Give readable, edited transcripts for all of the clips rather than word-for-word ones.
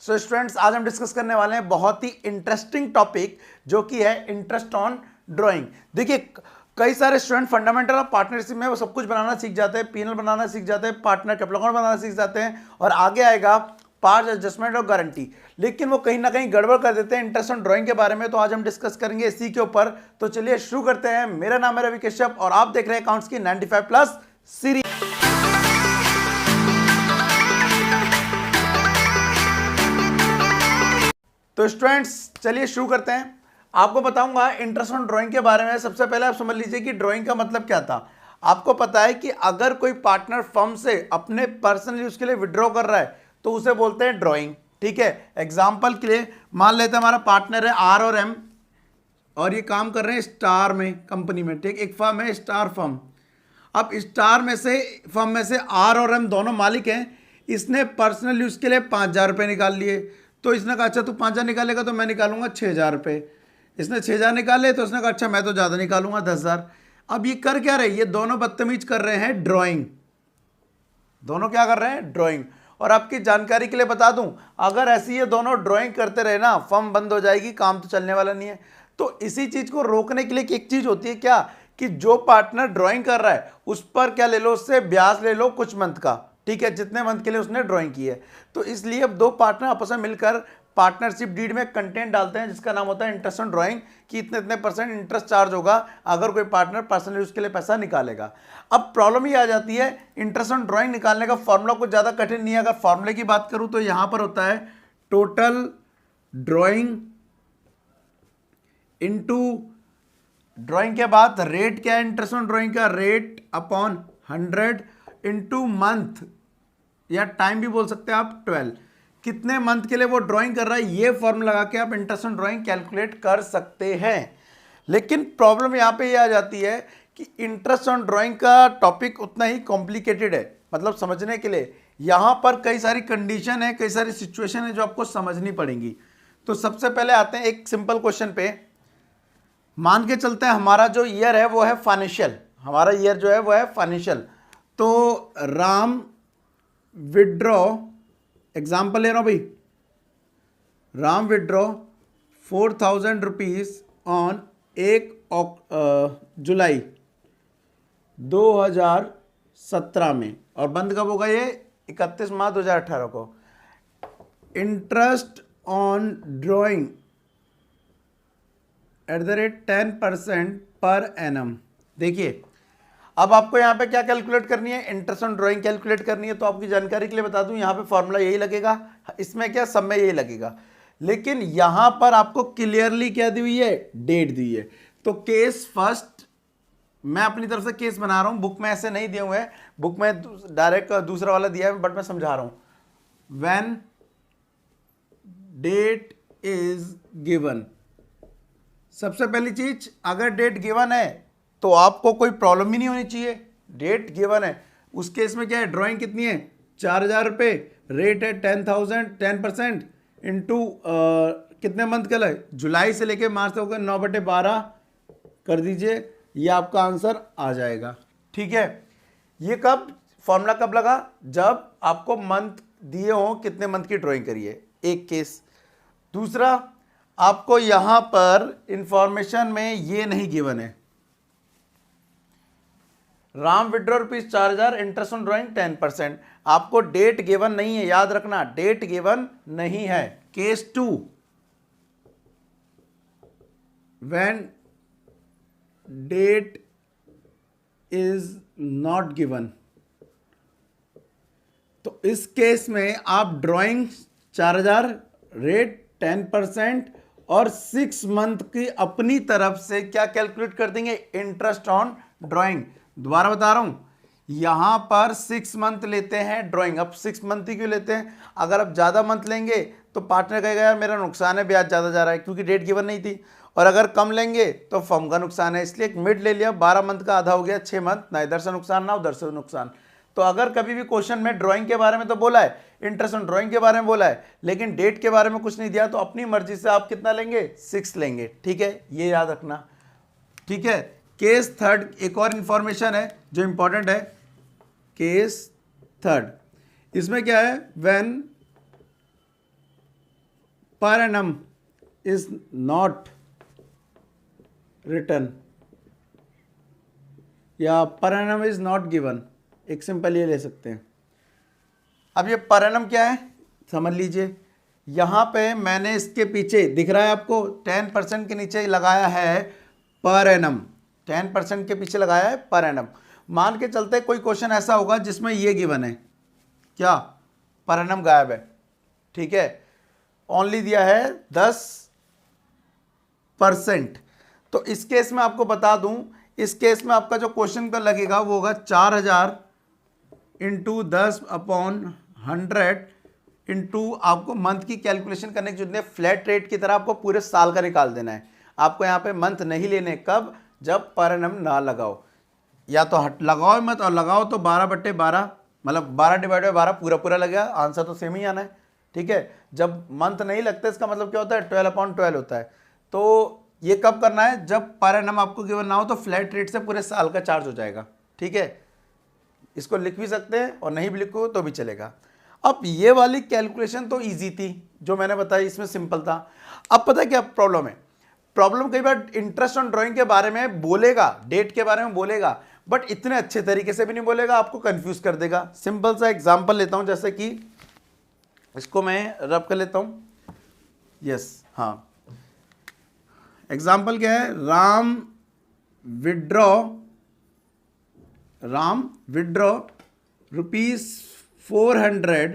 So students, आज हम discuss करने वाले हैं बहुत ही इंटरेस्टिंग टॉपिक जो कि है इंटरेस्ट ऑन ड्राइंग। देखिए, कई सारे स्टूडेंट फंडामेंटल ऑफ पार्टनरशिप में वो सब कुछ बनाना सीख जाते हैं, पीएनएल बनाना सीख जाते हैं, पार्टनर कैपिटल अकाउंट बनाना सीख जाते हैं और आगे आएगा पार्ट एडजस्टमेंट और गारंटी, लेकिन वो कहीं ना कहीं गड़बड़ कर देते हैं इंटरेस्ट ऑन ड्राइंग के बारे में। तो आज हम डिस्कस करेंगे इसी के ऊपर। तो चलिए शुरू करते हैं। मेरा नाम है रवि कश्यप और आप देख रहे हैं अकाउंट्स की 95 प्लस सीरीज। तो स्टूडेंट्स चलिए शुरू करते हैं। आपको बताऊंगा इंटरेस्ट ऑन ड्राइंग के बारे में। सबसे पहले आप समझ लीजिए कि ड्राइंग का मतलब क्या था। आपको पता है कि अगर कोई पार्टनर फर्म से अपने पर्सनल यूज के लिए विड्रॉ कर रहा है तो उसे बोलते हैं ड्राइंग। ठीक है, एग्जांपल के लिए मान लेते हैं हमारा पार्टनर है आर और एम और ये काम कर रहे हैं स्टार में कंपनी में। ठीक, एक फर्म है स्टार फर्म। अब स्टार में से फर्म में से आर और एम दोनों मालिक हैं। इसने पर्सनल यूज के लिए 5,000 रुपये निकाल लिए। तो इसने कहा अच्छा तू 5,000 निकालेगा तो मैं निकालूंगा 6,000 रुपये। इसने 6,000 निकाले तो उसने कहा अच्छा मैं तो ज़्यादा निकालूंगा 10,000। अब ये कर क्या रहे, ये दोनों बदतमीज कर रहे हैं ड्राइंग। दोनों क्या कर रहे हैं, ड्राइंग। और आपकी जानकारी के लिए बता दूं, अगर ऐसी ये दोनों ड्राइंग करते रहे ना, फर्म बंद हो जाएगी, काम तो चलने वाला नहीं है। तो इसी चीज को रोकने के लिए एक चीज होती है क्या, कि जो पार्टनर ड्राइंग कर रहा है उस पर क्या ले लो, उससे ब्याज ले लो कुछ मंथ का। ठीक है, जितने मंथ के लिए उसने ड्राइंग की है। तो इसलिए अब दो पार्टनर आपस में मिलकर पार्टनरशिप डीड में कंटेंट डालते हैं जिसका नाम होता है इंटरेस्ट ऑन ड्राइंग, कि इतने इतने परसेंट इंटरेस्ट चार्ज होगा अगर कोई पार्टनर पर्सनल यूज के लिए पैसा निकालेगा। अब प्रॉब्लम ये आ जाती है, इंटरेस्ट ऑन ड्राइंग निकालने का फॉर्मूला कुछ ज़्यादा कठिन नहीं है। अगर फॉर्मूले की बात करूं तो यहां पर होता है टोटल ड्राइंग इनटू ड्राइंग के बाद रेट क्या है, इंटरेस्ट ऑन ड्राइंग का रेट अपॉन 100 इंटू मंथ या टाइम भी बोल सकते हैं आप 12। कितने मंथ के लिए वो ड्राइंग कर रहा है, ये फॉर्मूला लगा के आप इंटरेस्ट ऑन ड्राइंग कैलकुलेट कर सकते हैं। लेकिन प्रॉब्लम यहां पे ये आ जाती है कि इंटरेस्ट ऑन ड्राइंग का टॉपिक उतना ही कॉम्प्लिकेटेड है। मतलब समझने के लिए यहां पर कई सारी कंडीशन है, कई सारी सिचुएशन है जो आपको समझनी पड़ेंगी। तो सबसे पहले आते हैं एक सिंपल क्वेश्चन पे। मान के चलते हैं हमारा जो ईयर है वो है फाइनेंशियल, हमारा ईयर जो है वो है फाइनेंशियल। तो राम विड्रॉ, एग्जाम्पल ले रहा हूं भाई, राम विड्रॉ 4,000 रुपीज ऑन 1 जुलाई 2017 में और बंद कब होगा, ये 31 मार्च 2018 को। Interest on drawing @10% per annum. देखिए, अब आपको यहां पे क्या कैलकुलेट करनी है, इंटरेस्ट ऑन ड्राइंग कैलकुलेट करनी है। तो आपकी जानकारी के लिए बता दूं, यहां पे फॉर्मूला यही लगेगा, इसमें क्या सब में यही लगेगा। लेकिन यहां पर आपको क्लियरली क्या दी हुई है, डेट दी है। तो केस फर्स्ट, मैं अपनी तरफ से केस बना रहा हूं, बुक में ऐसे नहीं दिए हुए हैं, बुक में डायरेक्ट दूसरा वाला दिया है, बट मैं समझा रहा हूं। व्हेन डेट इज गिवन, सबसे पहली चीज, अगर डेट गिवन है तो आपको कोई प्रॉब्लम ही नहीं होनी चाहिए। डेट गिवन है, उस केस में क्या है, ड्राइंग कितनी है 4,000 रुपये, रेट है 10% इंटू कितने मंथ का है, जुलाई से लेके मार्च तक होगा 9/12 कर दीजिए, ये आपका आंसर आ जाएगा। ठीक है, ये कब फॉर्मूला कब लगा, जब आपको मंथ दिए हो कितने मंथ की ड्राइंग करिए, एक केस। दूसरा, आपको यहां पर इंफॉर्मेशन में ये नहीं गिवन है, Ram withdraw rupees 4,000, interest on drawing 10%। आपको डेट गिवन नहीं है, याद रखना डेट गिवन नहीं है। Case 2, when date is not given, तो इस केस में आप ड्राइंग 4,000, रेट 10% और 6 मंथ की अपनी तरफ से क्या कैलकुलेट कर देंगे, इंटरेस्ट ऑन ड्राइंग। दोबारा बता रहा हूं, यहां पर 6 मंथ लेते हैं ड्राइंग। अब 6 मंथ ही क्यों लेते हैं, अगर आप ज्यादा मंथ लेंगे तो पार्टनर कहेगा यार मेरा नुकसान है, ब्याज ज्यादा जा रहा है, क्योंकि डेट गिवन नहीं थी। और अगर कम लेंगे तो फर्म का नुकसान है, इसलिए एक मिड ले लिया, 12 मंथ का आधा हो गया 6 मंथ, ना इधर से नुकसान ना उधर से नुकसान। तो अगर कभी भी क्वेश्चन में ड्राइंग के बारे में तो बोला है, इंटरेस्ट ऑन ड्राइंग के बारे में बोला है, लेकिन डेट के बारे में कुछ नहीं दिया, तो अपनी मर्जी से आप कितना लेंगे, 6 लेंगे। ठीक है, ये याद रखना। ठीक है, केस थर्ड, एक और इंफॉर्मेशन है जो इंपॉर्टेंट है। केस थर्ड, इसमें क्या है, when per annum is not return या per annum is not given, एक सिंपल ये ले सकते हैं। अब ये पर एनम क्या है समझ लीजिए, यहां पे मैंने इसके पीछे दिख रहा है आपको 10% के नीचे लगाया है पर एनम, 10% के पीछे लगाया है पर एनम। मान के चलते कोई क्वेश्चन ऐसा होगा जिसमें ये गिवन है, क्या पर एनम गायब है, ठीक है, ओनली दिया है 10%। तो इस केस में आपको बता दूं, इस केस में आपका जो क्वेश्चन का लगेगा वो होगा 4000 इंटू 10/100 इंटू आपको मंथ की कैलकुलेशन करने के जितने फ्लैट रेट की तरह आपको पूरे साल का निकाल देना है। आपको यहाँ पे मंथ नहीं लेने, कब, जब पर एनम ना लगाओ, या तो हट लगाओ मत, और लगाओ तो 12/12 मतलब 12/12 पूरा पूरा लगेगा, आंसर तो सेम ही आना है, ठीक है। जब मंथ नहीं लगता इसका मतलब क्या होता है 12/12 होता है। तो ये कब करना है, जब पर एनम आपको गिवन ना हो तो फ्लैट रेट से पूरे साल का चार्ज हो जाएगा, ठीक है। इसको लिख भी सकते हैं और नहीं भी लिखो तो भी चलेगा। अब ये वाली कैलकुलेशन तो इजी थी जो मैंने बताई, इसमें सिंपल था। अब पता है क्या प्रॉब्लम है, प्रॉब्लम कई बार इंटरेस्ट ऑन ड्राइंग के बारे में बोलेगा, डेट के बारे में बोलेगा, बट इतने अच्छे तरीके से भी नहीं बोलेगा, आपको कंफ्यूज कर देगा। सिंपल सा एग्जांपल लेता हूं, जैसे कि इसको मैं रब कर लेता हूं, यस, हाँ, एग्जाम्पल क्या है, Ram withdraw ₹400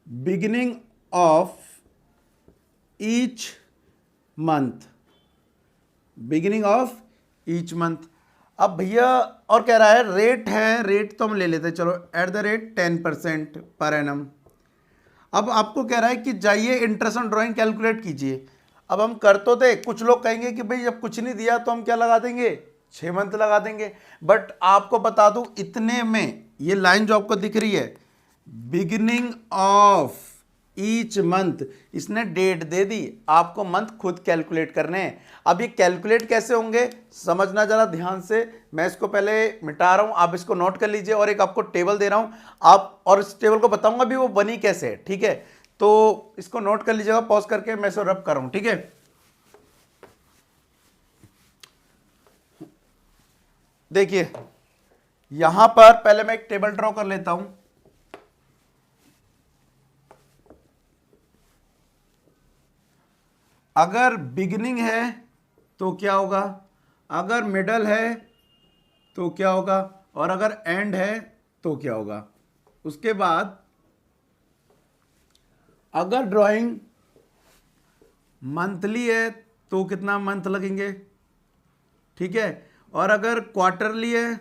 beginning of each month, अब भैया और कह रहा है रेट है, रेट तो हम ले लेते हैं, चलो @ 10% पर एनम। अब आपको कह रहा है कि जाइए इंटरेस्ट ऑन ड्राइंग कैलकुलेट कीजिए। अब हम कर तो थे, कुछ लोग कहेंगे कि भाई जब कुछ नहीं दिया तो हम क्या लगा देंगे, 6 मंथ लगा देंगे, बट आपको बता दूं इतने में ये लाइन जो आपको दिख रही है बिगिनिंग ऑफ ईच मंथ, इसने डेट दे दी, आपको मंथ खुद कैलकुलेट करने हैं। अब ये कैलकुलेट कैसे होंगे समझना जरा ध्यान से, मैं इसको पहले मिटा रहा हूं, आप इसको नोट कर लीजिए, और एक आपको टेबल दे रहा हूं आप, और इस टेबल को बताऊंगा भी वो बनी कैसे है, ठीक है। तो इसको नोट कर लीजिएगा, पॉज करके मैं इसको रब कर रहा हूं, ठीक है। देखिए यहां पर पहले मैं एक टेबल ड्रॉ कर लेता हूं, अगर बिगिनिंग है तो क्या होगा, अगर मिडल है तो क्या होगा, और अगर एंड है तो क्या होगा। उसके बाद अगर ड्राइंग मंथली है तो कितना मंथ लगेंगे, ठीक है, और अगर क्वार्टरली है,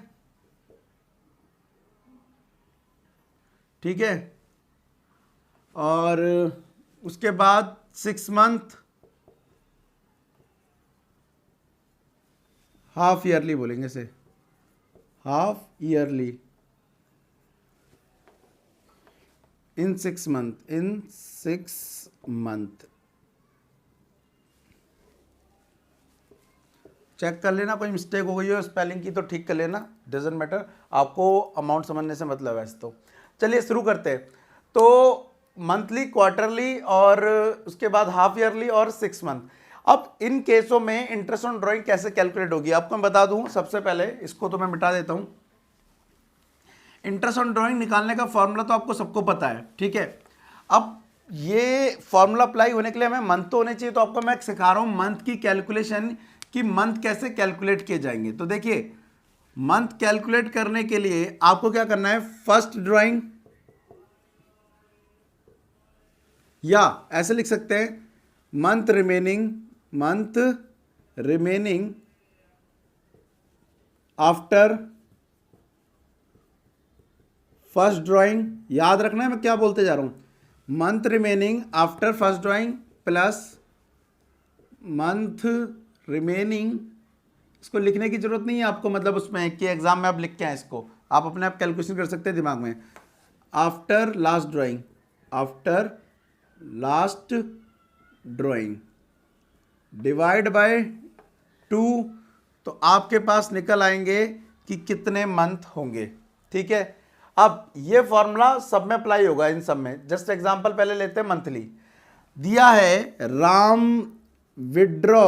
ठीक है, और उसके बाद 6 मंथ, हाफ ईयरली बोलेंगे इसे, हाफ ईयरली इन 6 मंथ, चेक कर लेना कोई मिस्टेक हो गई हो स्पेलिंग की तो ठीक कर लेना, डजेंट मैटर, आपको अमाउंट समझने से मतलब है वैसे तो। चलिए शुरू करते हैं। तो मंथली, क्वार्टरली, और उसके बाद हाफ ईयरली और 6 मंथ। अब इन केसों में इंटरेस्ट ऑन ड्राइंग कैसे कैलकुलेट होगी आपको मैं बता दूं। सबसे पहले इसको तो मैं मिटा देता हूं। इंटरेस्ट ऑन ड्राइंग निकालने का फॉर्मूला तो आपको सबको पता है, ठीक है। अब ये फॉर्मूला अप्लाई होने के लिए हमें मंथ तो होने चाहिए, तो आपको मैं सिखा रहा हूं मंथ की कैलकुलेशन, कि मंथ कैसे कैलकुलेट किए जाएंगे। तो देखिए मंथ कैलकुलेट करने के लिए आपको क्या करना है, फर्स्ट ड्राइंग, या ऐसे लिख सकते हैं month remaining after first drawing. याद रखना है मैं क्या बोलते जा रहा हूं, month remaining after first drawing plus month remaining, इसको लिखने की जरूरत नहीं है आपको, मतलब उसमें कि एग्जाम में आप लिख के आए, इसको आप अपने आप कैलकुलेशन कर सकते हैं दिमाग में। After last drawing divide by 2, तो आपके पास निकल आएंगे कि कितने मंथ होंगे, ठीक है। अब ये फॉर्मूला सब में अप्लाई होगा, इन सब में। जस्ट एग्जांपल पहले लेते हैं मंथली। दिया है Ram withdraw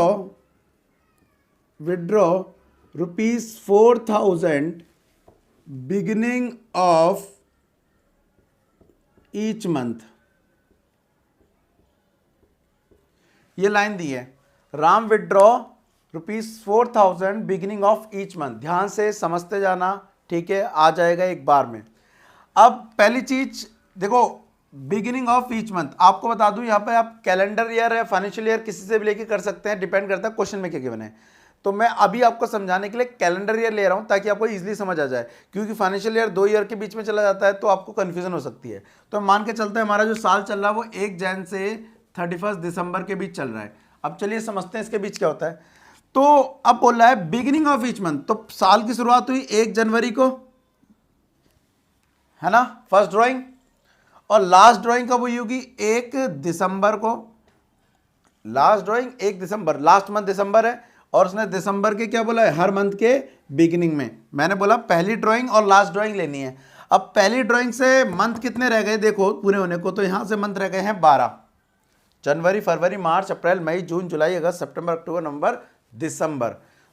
₹4,000 beginning of each month. ये लाइन दी है, Ram withdraw ₹4,000 beginning of each month. ध्यान से समझते जाना, ठीक है, आ जाएगा एक बार में। अब पहली चीज देखो, बिगिनिंग ऑफ ईच मंथ, आपको बता दूं यहां पे आप कैलेंडर ईयर है, फाइनेंशियल ईयर किसी से भी लेके कर सकते हैं, डिपेंड करता है क्वेश्चन में क्या गिवन है। तो मैं अभी आपको समझाने के लिए कैलेंडर ईयर ले रहा हूं ताकि आपको इजीली समझ आ जाए, क्योंकि फाइनेंशियल ईयर 2 ईयर के बीच में चला जाता है तो आपको कंफ्यूजन हो सकती है। तो मान के चलते हैं हमारा जो साल चल रहा है वो 1 जनवरी से 31 दिसंबर के बीच चल रहा है। अब चलिए समझते हैं इसके बीच क्या होता है। तो अब बोल रहा है बिगिनिंग ऑफ ईच मंथ, तो साल की शुरुआत हुई 1 जनवरी को, है ना, फर्स्ट ड्राइंग, और लास्ट ड्राइंग कब हुई होगी? 1 दिसंबर को। लास्ट ड्राइंग 1 दिसंबर, लास्ट मंथ दिसंबर है, और उसने दिसंबर के क्या बोला है? हर मंथ के बिगिनिंग में। मैंने बोला पहली ड्राइंग और लास्ट ड्राइंग लेनी है। अब पहली ड्राइंग से मंथ कितने रह गए देखो पूरे होने को, तो यहां से मंथ रह गए हैं 12, जनवरी, फरवरी, मार्च, अप्रैल, मई, जून, जुलाई, अगस्त, सितंबर, अक्टूबर, नवंबर, दिसंबर।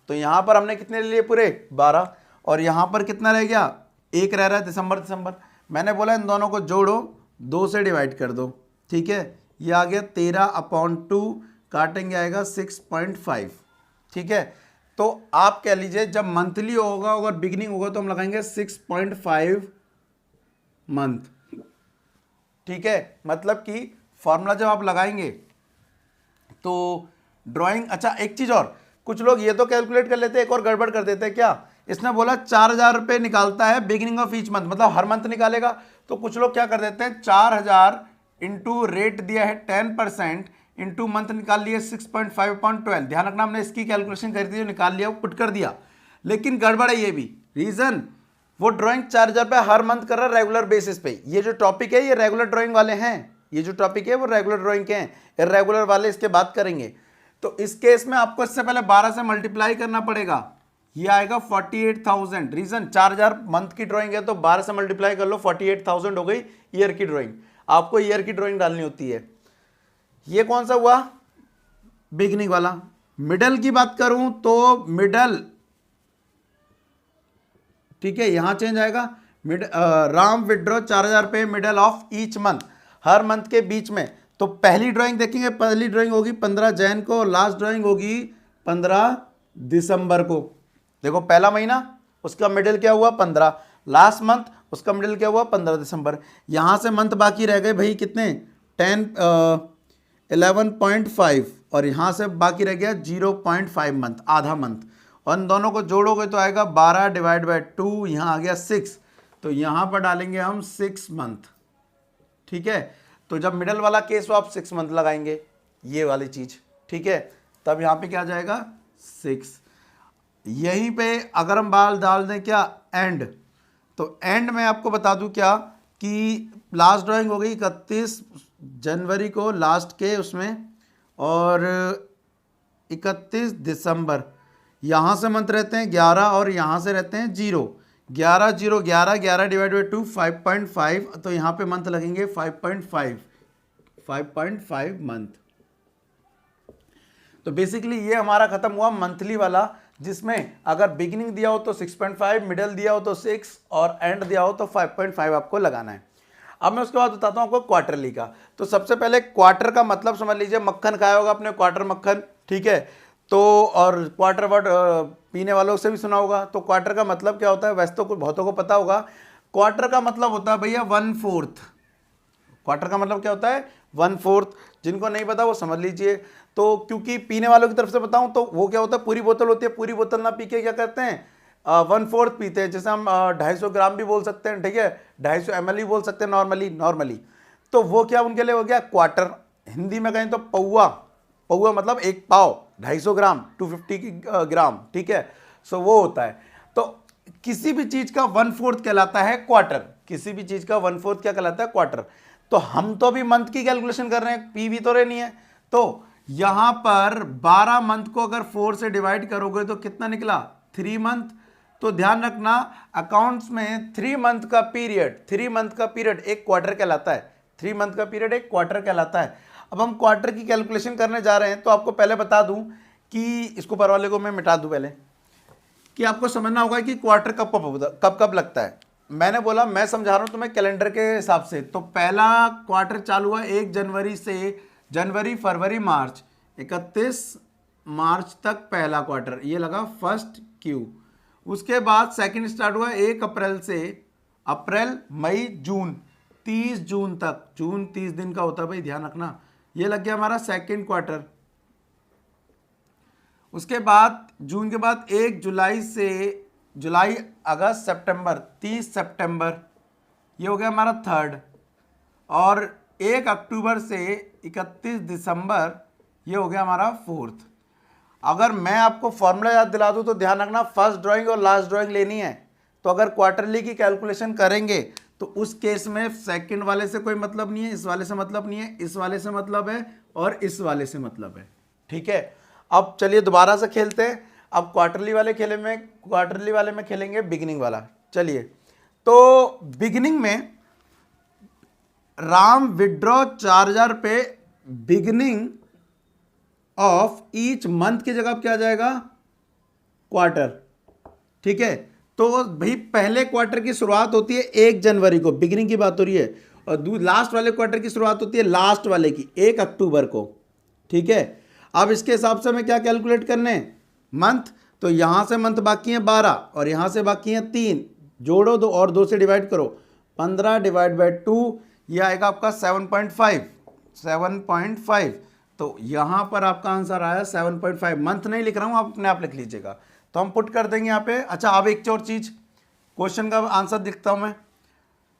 तो यहां पर हमने कितने ले लिए? पूरे 12। और यहां पर कितना रह गया? 1 रह रहा है, दिसंबर। मैंने बोला इन दोनों को जोड़ो, 2 से डिवाइड कर दो, ठीक है, ये आ गया 13/2, काटेंगे आएगा 6.5, ठीक है। तो आप कह लीजिए जब मंथली होगा, अगर बिगिनिंग होगा तो हम लगाएंगे 6.5 मंथ, ठीक है। मतलब कि फॉर्मूला जब आप लगाएंगे तो ड्राइंग, अच्छा एक चीज और, कुछ लोग ये तो कैलकुलेट कर लेते हैं, एक और गड़बड़ कर देते हैं। क्या? इसने बोला 4,000 रुपये निकालता है बिगिनिंग ऑफ ईच मंथ, मतलब हर मंथ निकालेगा। तो कुछ लोग क्या कर देते हैं, 4,000 इंटू रेट दिया है 10% इंटू मंथ निकाल लिया 6.5/12। ध्यान रखना, हमने इसकी कैलकुलेशन कर दी, निकाल लिया, पुट कर दिया। लेकिन गड़बड़ है ये भी, रीजन वो ड्राइंग 4,000 रुपये हर मंथ कर रहा है रेगुलर बेसिस पे। ये जो टॉपिक है ये रेगुलर ड्राइंग वाले हैं, ये जो टॉपिक है वो रेगुलर ड्राइंग के हैं, इर्रेगुलर वाले इसके बात करेंगे। तो इस केस में आपको इससे पहले 12 से मल्टीप्लाई करना पड़ेगा, ये आएगा 48,000। रीजन 4,000 मंथ की ड्राइंग है तो 12 से मल्टीप्लाई कर लो, 48,000 हो गई ईयर की ड्राइंग। आपको ईयर की ड्राइंग डालनी होती है। ये कौन सा हुआ? बिगिनिंग वाला। मिडल की बात करूं तो मिडल, ठीक है, यहां चेंज आएगा, राम विड्रॉ 4,000 रुपये middle of each month, her month के बीच में। तो पहली ड्राइंग देखेंगे, पहली ड्राइंग होगी 15 जनवरी को, लास्ट ड्राइंग होगी 15 दिसंबर को। देखो पहला महीना उसका मिडिल क्या हुआ? 15। लास्ट मंथ उसका मिडिल क्या हुआ? 15 दिसंबर। यहां से मंथ बाकी रह गए भाई कितने? 11.5, और यहां से बाकी रह गया 0.5 मंथ, आधा मंथ। और इन दोनों को जोड़ोगे तो आएगा 12 डिवाइड बाई 2, यहां आ गया 6। तो यहां पर डालेंगे हम 6 मंथ, ठीक है। तो जब मिडल वाला केस हो आप 6 मंथ लगाएंगे, ये वाली चीज, ठीक है। तब यहां पे क्या आ जाएगा? 6। यहीं पे अगर हम बाल डाल दें क्या? एंड, तो एंड में आपको बता दूं क्या कि लास्ट ड्राइंग हो गई 31 जनवरी को लास्ट के उसमें, और 31 दिसंबर। यहाँ से मंथ रहते हैं 11 और यहाँ से रहते हैं 0, 11 0 11, 11 डिवाइड बाई 2 5.5, तो यहाँ पे मंथ लगेंगे 5.5 मंथ। तो बेसिकली ये हमारा खत्म हुआ मंथली वाला, जिसमें अगर बिगिनिंग दिया हो तो 6.5, मिडल दिया हो तो 6, और एंड दिया हो तो 5.5 आपको लगाना है। अब मैं उसके बाद बताता हूं आपको क्वार्टरली का। तो सबसे पहले क्वार्टर का मतलब समझ लीजिए, मक्खन खाया होगा आपने, क्वार्टर मक्खन, ठीक है। तो और क्वार्टर वर्ड पीने वालों से भी सुना होगा। तो क्वार्टर का मतलब क्या होता है? वैसे तो बहुतों को पता होगा। क्वार्टर का मतलब होता है भैया 1/4। क्वार्टर का मतलब क्या होता है? 1/4। जिनको नहीं पता वो समझ लीजिए। तो क्योंकि पीने वालों की तरफ से बताऊं तो वो क्या होता है, पूरी बोतल होती है, पूरी बोतल ना पी के क्या करते हैं, 1/4 पीते हैं। जैसे हम 250 ग्राम भी बोल सकते हैं, ठीक है, 250 ml भी बोल सकते हैं नॉर्मली। तो वो क्या उनके लिए हो गया? क्वार्टर। हिंदी में कहें तो पौवा, पौवा मतलब एक पाव, 250 ग्राम, 250 ग्राम, ठीक है। सो वो होता है। तो किसी भी चीज का 1/4 कहलाता है क्वार्टर, किसी भी चीज का 1/4 क्या कहलाता है? क्वार्टर। तो हम तो अभी मंथ की कैलकुलेशन कर रहे हैं, पी भी तो रहनी है। तो यहां पर 12 मंथ को अगर 4 से डिवाइड करोगे तो कितना निकला? 3 मंथ। तो ध्यान रखना अकाउंट्स में 3 मंथ का पीरियड, 3 मंथ का पीरियड एक क्वार्टर कहलाता है। 3 मंथ का पीरियड एक क्वार्टर कहलाता है। अब हम क्वार्टर की कैलकुलेशन करने जा रहे हैं, तो आपको पहले बता दूं कि इसको ऊपर वाले को मैं मिटा दूं पहले, कि आपको समझना होगा कि क्वार्टर कब कब कब लगता है। मैंने बोला मैं समझा रहा हूं तुम्हें कैलेंडर के हिसाब से। तो पहला क्वार्टर चालू हुआ 1 जनवरी से, जनवरी फरवरी मार्च, 31 मार्च तक पहला क्वार्टर, ये लगा फर्स्ट क्यू। उसके बाद सेकंड स्टार्ट हुआ 1 अप्रैल से, अप्रैल मई जून, 30 जून तक, जून 30 दिन का होता है भाई, ध्यान रखना। ये लग गया हमारा सेकंड क्वार्टर। उसके बाद जून के बाद 1 जुलाई से, जुलाई अगस्त सितंबर, 30 सितंबर, ये हो गया हमारा थर्ड। और 1 अक्टूबर से 31 दिसंबर, ये हो गया हमारा फोर्थ। अगर मैं आपको फॉर्मूला याद दिला दूं तो ध्यान रखना, फर्स्ट ड्राइंग और लास्ट ड्राइंग लेनी है। तो अगर क्वार्टरली की कैलकुलेशन करेंगे तो उस केस में सेकंड वाले से कोई मतलब नहीं है, इस वाले से मतलब नहीं है, इस वाले से मतलब है और इस वाले से मतलब है। ठीक है, अब चलिए दोबारा से खेलते हैं। अब क्वार्टरली वाले में खेलेंगे बिगिनिंग वाला। चलिए, तो बिगिनिंग में राम विड्रॉ 4000 रुपये बिगिनिंग ऑफ ईच मंथ की जगह क्या आ जाएगा, क्वार्टर। ठीक है, तो भाई पहले क्वार्टर की शुरुआत होती है 1 जनवरी को, बिगिनिंग की बात हो रही है, और लास्ट वाले क्वार्टर की शुरुआत होती है लास्ट वाले की 1 अक्टूबर को। ठीक है, अब इसके हिसाब से हमें क्या कैलकुलेट करने, मंथ। तो यहां से मंथ बाकी है 12 और यहां से बाकी है 3, जोड़ो 2 और 2 से डिवाइड करो, 15 डिवाइड बाई 2, यह आएगा आपका 7.5। तो यहां पर आपका आंसर आया 7.5। मंथ नहीं लिख रहा हूं, आप अपने आप लिख लीजिएगा। तो हम पुट कर देंगे यहाँ पे। अच्छा, अब एक और चीज, क्वेश्चन का आंसर दिखता हूं मैं।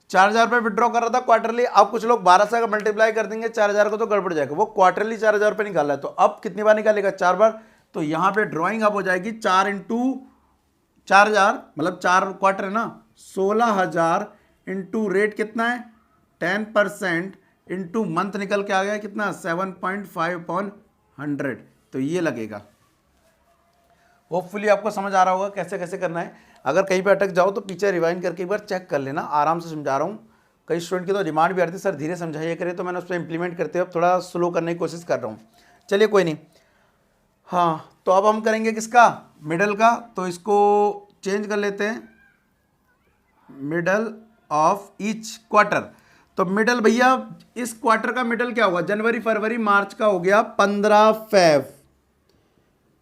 4000 रुपये विड्रॉ कर रहा था क्वार्टरली। अब कुछ लोग 12 से अगर मल्टीप्लाई कर देंगे 4000 को तो गड़बड़ जाएगा, वो क्वार्टरली 4000 रुपये निकाला है। तो अब कितनी बार निकालेगा, 4 बार। तो यहां पे ड्राइंग अब हो जाएगी 4 इंटू 4000, मतलब 4 क्वार्टर है ना, 16000 इंटू रेट कितना है 10% इंटू मंथ निकल के आ गया कितना 7.5/100। तो ये लगेगा। होपफुली आपको समझ आ रहा होगा कैसे कैसे करना है। अगर कहीं पे अटक जाओ तो पीछे रिवाइंड करके एक बार चेक कर लेना, आराम से समझा रहा हूँ। कई स्टूडेंट की तो डिमांड भी आती है सर धीरे समझाइए करें, तो मैंने उस पर इंप्लीमेंट करते हुए थोड़ा स्लो करने की कोशिश कर रहा हूँ। चलिए कोई नहीं। हाँ, तो अब हम करेंगे किसका, मिडल का। तो इसको चेंज कर लेते हैं, मिडल ऑफ ईच क्वार्टर। तो मिडल भैया, इस क्वार्टर का मिडल क्या होगा, जनवरी फरवरी मार्च का हो गया 15 फेब,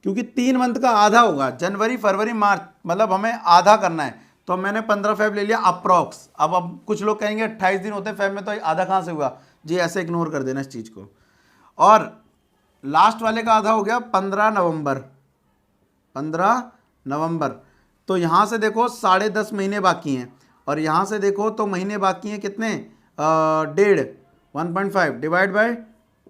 क्योंकि 3 मंथ का आधा होगा, जनवरी फरवरी मार्च, मतलब हमें आधा करना है। तो मैंने 15 फेब ले लिया अप्रॉक्स। अब कुछ लोग कहेंगे 28 दिन होते हैं फेब में, तो आधा कहाँ से हुआ जी, ऐसे इग्नोर कर देना इस चीज़ को। और लास्ट वाले का आधा हो गया 15 नवंबर, 15 नवंबर। तो यहाँ से देखो 10.5 महीने बाकी हैं, और यहाँ से देखो तो महीने बाकी हैं कितने, 1.5 डिवाइड बाई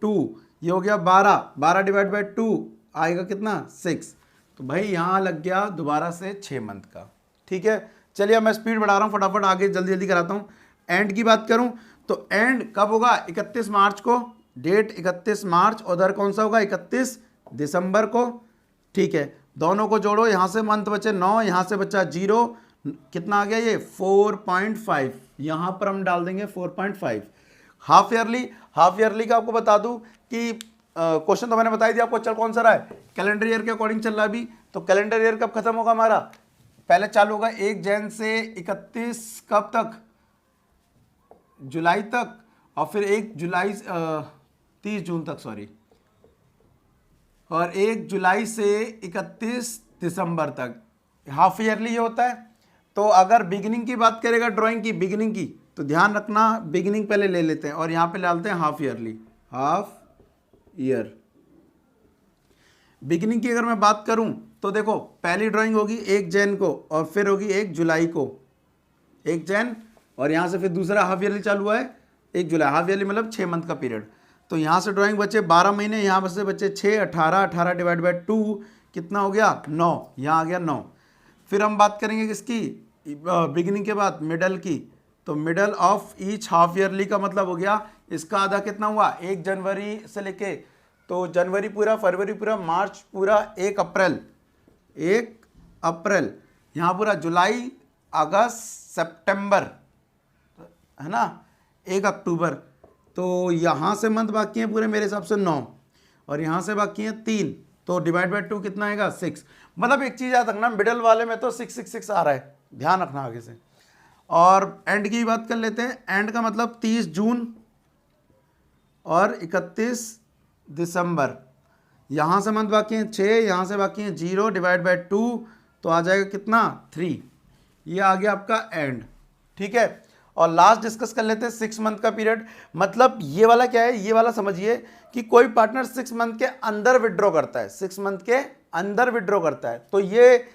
2, ये हो गया 12 डिवाइड बाई 2 आएगा कितना 6। तो भाई यहाँ लग गया दोबारा से 6 मंथ का। ठीक है, चलिए मैं स्पीड बढ़ा रहा हूँ, फटाफट आगे जल्दी जल्दी कराता हूँ। एंड की बात करूँ तो एंड कब होगा, 31 मार्च को, डेट 31 मार्च, उधर कौन सा होगा 31 दिसंबर को। ठीक है, दोनों को जोड़ो, यहाँ से मंथ बचे 9, यहाँ से बचा 0, कितना आ गया ये 4.5, यहाँ पर हम डाल देंगे 4.5। हाफ ईयरली का आपको बता दूं कि क्वेश्चन तो मैंने बता दिया आपको, चल कौन सा रहा है, कैलेंडर ईयर के अकॉर्डिंग चल रहा है अभी। तो कैलेंडर ईयर कब खत्म होगा हमारा, पहले चालू होगा 1 जन से 31 कब तक, जुलाई तक, और फिर 1 जुलाई 30 जून तक, सॉरी, और 1 जुलाई से 31 दिसंबर तक। हाफ ईयरली ये होता है। तो अगर बिगिनिंग की बात करेगा ड्राइंग की, बिगिनिंग की, तो ध्यान रखना बिगिनिंग पहले ले लेते हैं और यहाँ पे डालते हैं half yearly, half year. Beginning की अगर मैं बात करूं तो देखो पहली ड्राइंग होगी 1 जैन को, और फिर होगी 1 जुलाई को, 1 जैन, और यहाँ से फिर दूसरा हाफ ईयरली चालू हुआ है 1 जुलाई, हाफ ईयरली मतलब 6 मंथ का पीरियड। तो यहाँ से ड्राइंग बचे 12 महीने, यहाँ से बचे 6, 18 डिवाइड बाई 2 कितना हो गया 9, यहाँ आ गया 9। फिर हम बात करेंगे किसकी, बिगिनिंग के बाद मिडल की। तो middle of each half yearly का मतलब हो गया इसका आधा कितना हुआ 1 जनवरी से लेके, तो जनवरी पूरा, फरवरी पूरा, मार्च पूरा, 1 अप्रैल, यहाँ पूरा जुलाई, अगस्त, सितंबर, है ना, 1 अक्टूबर। तो यहाँ से मंथ बाकी हैं पूरे मेरे हिसाब से 9 और यहाँ से बाकी हैं 3, तो डिवाइड बाय 2 कितना आएगा 6। मतलब एक चीज़ याद रखना, मिडल वाले में तो 666 आ रहा है, ध्यान रखना आगे से। और एंड की बात कर लेते हैं। एंड का मतलब 30 जून और 31 दिसंबर। यहाँ से मंथ बाकी हैं 6, यहाँ से बाकी हैं 0, डिवाइड बाय 2 तो आ जाएगा कितना 3। ये आ गया आपका एंड, ठीक है। और लास्ट डिस्कस कर लेते हैं 6 मंथ का पीरियड। मतलब ये वाला क्या है, ये वाला समझिए कि कोई पार्टनर 6 मंथ के अंदर विड्रॉ करता है, 6 मंथ के अंदर विड्रॉ करता है, तो ये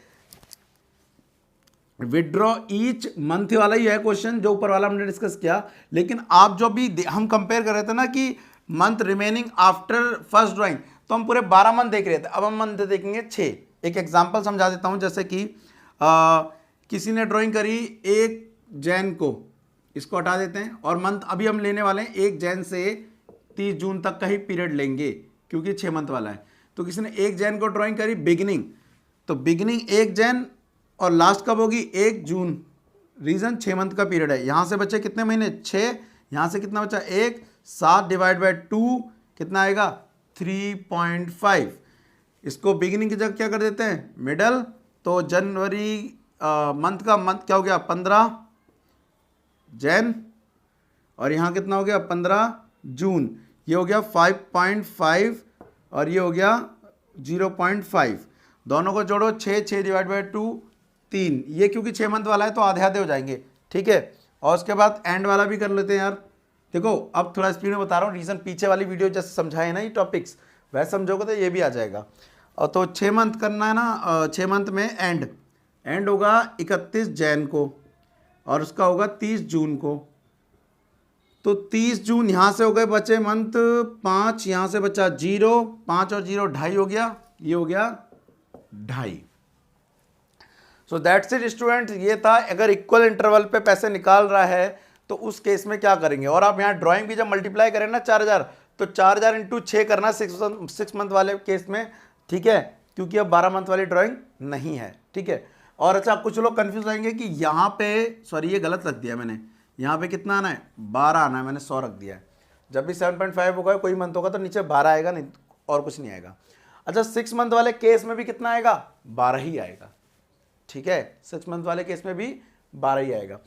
विड्रॉ ईच मंथ वाला ही है क्वेश्चन जो ऊपर वाला हमने डिस्कस किया। लेकिन आप जो भी हम कंपेयर कर रहे थे ना कि month remaining after first drawing, तो हम पूरे 12 मंथ देख रहे थे, अब हम मंथ देखेंगे 6। एक एग्जांपल समझा देता हूं, जैसे कि किसी ने ड्राइंग करी 1 जैन को, इसको हटा देते हैं, और मंथ अभी हम लेने वाले हैं 1 जैन से 30 जून तक का ही पीरियड लेंगे क्योंकि 6 मंथ वाला है। तो किसी ने 1 जैन को ड्राइंग करी बिगिनिंग, तो बिगिनिंग 1 जैन और लास्ट कब होगी 1 जून। रीजन 6 मंथ का पीरियड है। यहाँ से बचे कितने महीने 6, यहाँ से कितना बचा 1, 7 डिवाइड बाय 2 कितना आएगा 3.5। इसको बिगिनिंग की जगह क्या कर देते हैं मिडल, तो जनवरी मंथ का मंथ क्या हो गया 15 जैन, और यहाँ कितना हो गया 15 जून। ये हो गया 5.5 और ये हो गया 0.5। दोनों को जोड़ो 6 डिवाइड बाय 2 3। ये क्योंकि 6 मंथ वाला है तो आधे आधे हो जाएंगे, ठीक है। और उसके बाद एंड वाला भी कर लेते हैं यार। देखो अब थोड़ा स्पीड में बता रहा हूँ, रीजन पीछे वाली वीडियो जैसे समझाए ना ये टॉपिक्स, वैसे समझोगे तो ये भी आ जाएगा। और तो 6 मंथ करना है ना, 6 मंथ में एंड होगा 31 जैन को और उसका होगा 30 जून को। तो 30 जून यहाँ से हो गए बचे मंथ 5, यहाँ से बचा 0, 5 और 0 2.5 हो गया, ये हो गया 2.5। So that's it student. ये था अगर इक्वल इंटरवल पे पैसे निकाल रहा है तो उस केस में क्या करेंगे। और आप यहाँ ड्राइंग भी जब मल्टीप्लाई करें ना 4000, तो 4000 इंटू 6 करना 6 मंथ वाले केस में, ठीक है, क्योंकि अब 12 मंथ वाली ड्राइंग नहीं है, ठीक है। और अच्छा कुछ लोग कंफ्यूज आएंगे कि यहाँ पे सॉरी ये गलत रख दिया मैंने, यहाँ पे कितना आना है 12 आना है, मैंने 100 रख दिया है। जब भी 7.5 होगा कोई मंथ होगा तो नीचे 12 आएगा, नहीं और कुछ नहीं आएगा। अच्छा 6 मंथ वाले केस में भी कितना आएगा 12 ही आएगा, ठीक है। 6 मंथ वाले केस में भी 12 ही आएगा।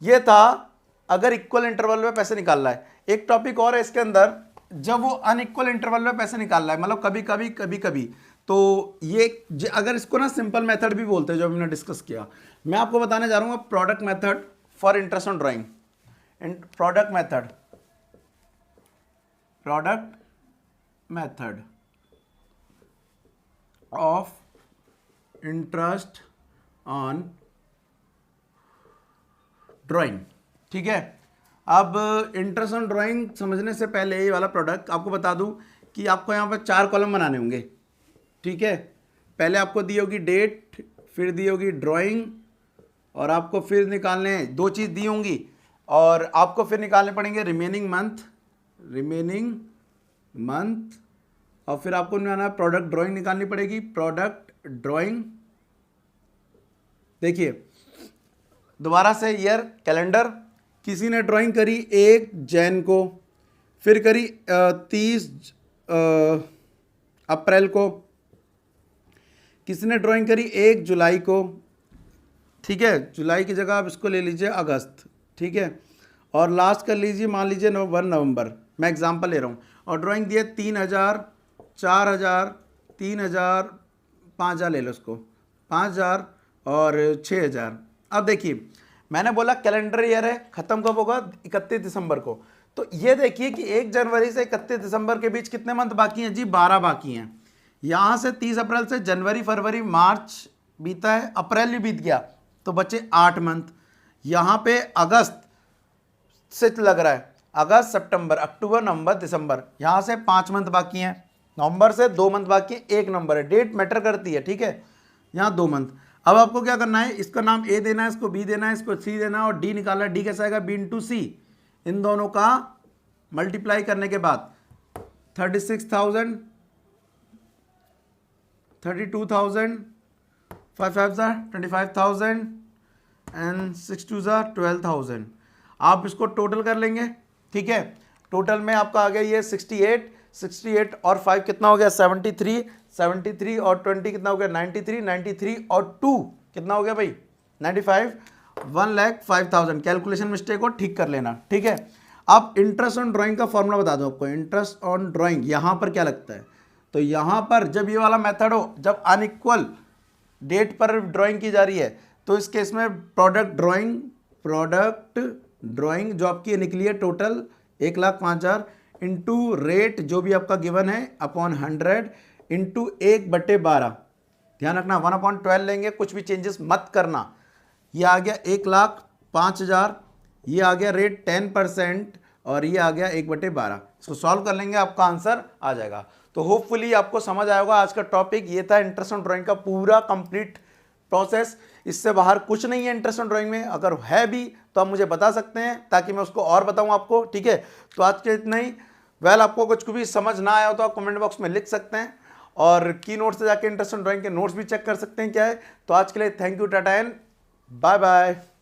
ये था अगर इक्वल इंटरवल में पैसे निकालना है। एक टॉपिक और है इसके अंदर, जब वो अनइक्वल इंटरवल में पैसे निकालना है, मतलब कभी कभी, तो ये अगर इसको ना सिंपल मेथड भी बोलते हैं जो हमने डिस्कस किया। मैं आपको बताने जा रहा हूँ product method for interest on drawing. Product method of interest on drawing, ठीक है। अब इंटरेस्ट ऑन ड्राइंग समझने से पहले ये वाला प्रोडक्ट आपको बता दूं कि आपको यहाँ पर 4 कॉलम बनाने होंगे, ठीक है। पहले आपको दी होगी डेट, फिर दी होगी ड्राइंग, और आपको फिर निकालने 2 चीज़ दी होंगी, और आपको फिर निकालने पड़ेंगे रिमेनिंग मंथ, और फिर आपको निकालना प्रोडक्ट ड्राइंग निकालनी पड़ेगी, प्रोडक्ट ड्राइंग। देखिए दोबारा से ईयर कैलेंडर, किसी ने ड्राइंग करी 1 जैन को, फिर करी 30 अप्रैल को, किसी ने ड्राइंग करी 1 जुलाई को, ठीक है। जुलाई की जगह आप इसको ले लीजिए अगस्त, ठीक है। और लास्ट कर लीजिए मान लीजिए नवंबर, मैं एग्जांपल ले रहा हूँ। और ड्राइंग दिए 3000, 4000, 3000, 5000 ले लो उसको, 5000 और 6000। अब देखिए मैंने बोला कैलेंडर ईयर है, ख़त्म कब होगा 31 दिसंबर को। तो ये देखिए कि 1 जनवरी से 31 दिसंबर के बीच कितने मंथ बाकी हैं जी 12 बाकी हैं। यहाँ से 30 अप्रैल से जनवरी फरवरी मार्च बीता है, अप्रैल भी बीत गया, तो बचे 8 मंथ। यहाँ पे अगस्त से लग रहा है, अगस्त सितंबर अक्टूबर नवंबर दिसंबर, यहाँ से 5 मंथ बाकी हैं। नवंबर से 2 मंथ बाकी है, 1 नंबर है, डेट मैटर करती है, ठीक है। यहाँ 2 मंथ। अब आपको क्या करना है, इसका नाम ए देना है, इसको बी देना है, इसको सी देना है, और डी निकालना है। डी कैसा आएगा बी इंटू सी। इन दोनों का मल्टीप्लाई करने के बाद 36,000, 32,000, 5 5 25,000 एंड 6 2 12,000। आप इसको टोटल कर लेंगे, ठीक है। टोटल में आपका आ गया ये 68 और 5 कितना हो गया 73 और 20 कितना हो गया 93 और 2 कितना हो गया भाई 95 1,05,000। कैलकुलेशन मिस्टेक हो ठीक कर लेना, ठीक है। अब इंटरेस्ट ऑन ड्राइंग का फॉर्मूला बता दो आपको। इंटरेस्ट ऑन ड्राइंग यहां पर क्या लगता है, तो यहां पर जब ये वाला मेथड हो, जब अनइक्वल डेट पर ड्राइंग की जा रही है, तो इस केस में प्रोडक्ट ड्राइंग जो आपकी निकली है टोटल 1,05,000 इंटू रेट जो भी आपका गिवन है अपॉन 100 इंटू 1/12। ध्यान रखना 1/12 लेंगे, कुछ भी चेंजेस मत करना। ये आ गया 1,05,000, ये आ गया रेट 10% और ये आ गया 1/12। इसको सॉल्व कर लेंगे, आपका आंसर आ जाएगा। तो होपफुली आपको समझ आया होगा। आज का टॉपिक ये था, इंटरेस्ट ऑन ड्राइंग का पूरा कंप्लीट प्रोसेस। इससे बाहर कुछ नहीं है इंटरेस्ट ऑन ड्राइंग में। अगर है भी तो आप मुझे बता सकते हैं ताकि मैं उसको और बताऊं आपको, ठीक है। तो आज के इतना ही। आपको कुछ भी समझ ना आया हो तो आप कमेंट बॉक्स में लिख सकते हैं, और की नोट से जाके इंटरेस्ट ऑन ड्राइंग के नोट्स भी चेक कर सकते हैं क्या है। तो आज के लिए thank you, tata and bye bye.